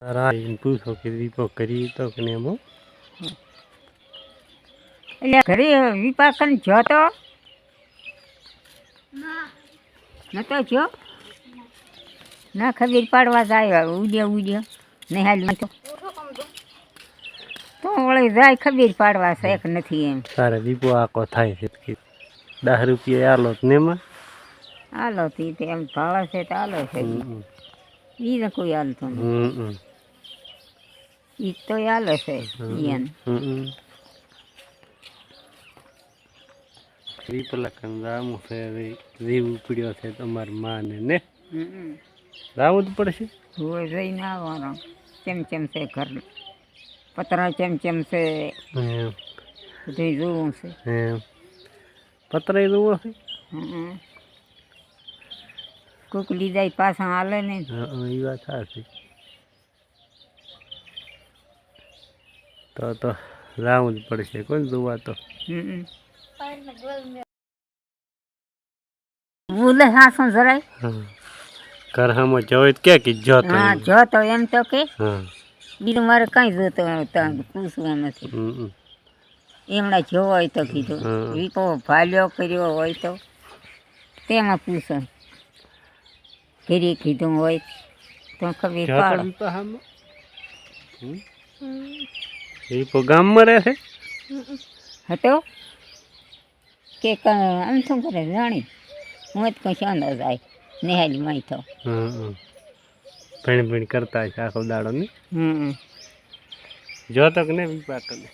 રાઈ પૂછો કે દીપો કરી તો કે ને મો એટલે ઘરે વિપાકન જો તો નતો જો ના ખબર પાડવા જાય ઉડે નિહાલ તો વળી જાય ખબર પાડવા છે કે નથી એમ તારે દીપો આકો થાય છે કે 10 રૂપિયા આલો ને માં હાલો તી તે એમ ભાવે છે તો હાલો છે ઈ ને કોઈ હાલતો નહીં ઈ તો હાલે છે ઈયન પેલા કંદામું છે રીવું પડ્યો છે તમારી માને ને રાવું જ પડશે હોય જઈને આવવાનો ચેમ છે ઘર પતરા ચેમ છે બધું જોવું છે પતરા જોવો છે કોઈક લીધા પાછા હાલે ને એ વાત સાચી તો રાવું જ પડશે કોણ જોવા તો બોલે હાસું જરાય કરહામાં જોઈ ક્યાં કે જો તો હા જો તો એમ તો કે બીજું મારે કઈ જોતો પૂછવું નથી એમણે જો હોય તો કીધું વિપો ભાલ્યો કર્યો હોય તો તેમાં પૂછો ઘેરી કીધું હોય તો ખબર પાડો વિપો ગામમાં રહે છે હતો કે આમ શું કરે જાણી હું જ કઈ અંદાજ જાય નિહાલી માઈ તો ભણ કરતા છે આખો દાડો ને જો તો કે ને વિપા કરે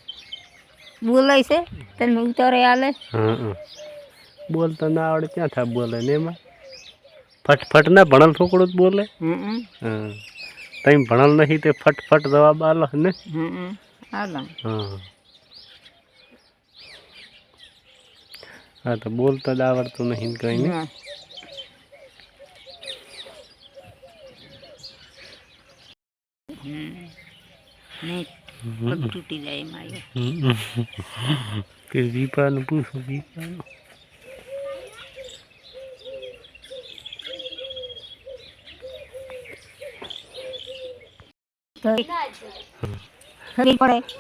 બોલાય છે તમે ઉતારે હાલે બોલતા ના આવડે ક્યાં થાય બોલે ને એમાં ફટફટ ના ભણલ છોકરું જ બોલે તમે ભણલ નહીં તે ફટફટ જવાબ આલો ને હાલો હા તો બોલતા જ આવડતું નહીં કઈ ને તૂટી જાય એમાં કે વિપાનું પૂછો વિપાનું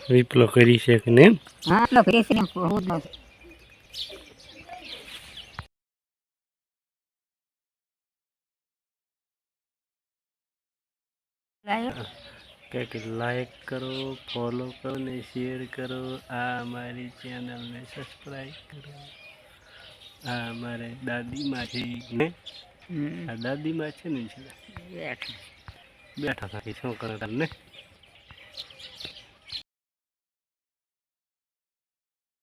વિપલો કરી છે કે ને હા એટલો કરી છે કે લાઈક કરો ફોલો કરો ને શેર કરો આ અમારી ચેનલને સબસ્ક્રાઈબ કરો આ અમારે દાદીમાં છે ને આ દાદીમાં છે ને બેઠા થાકી શું કરે તમને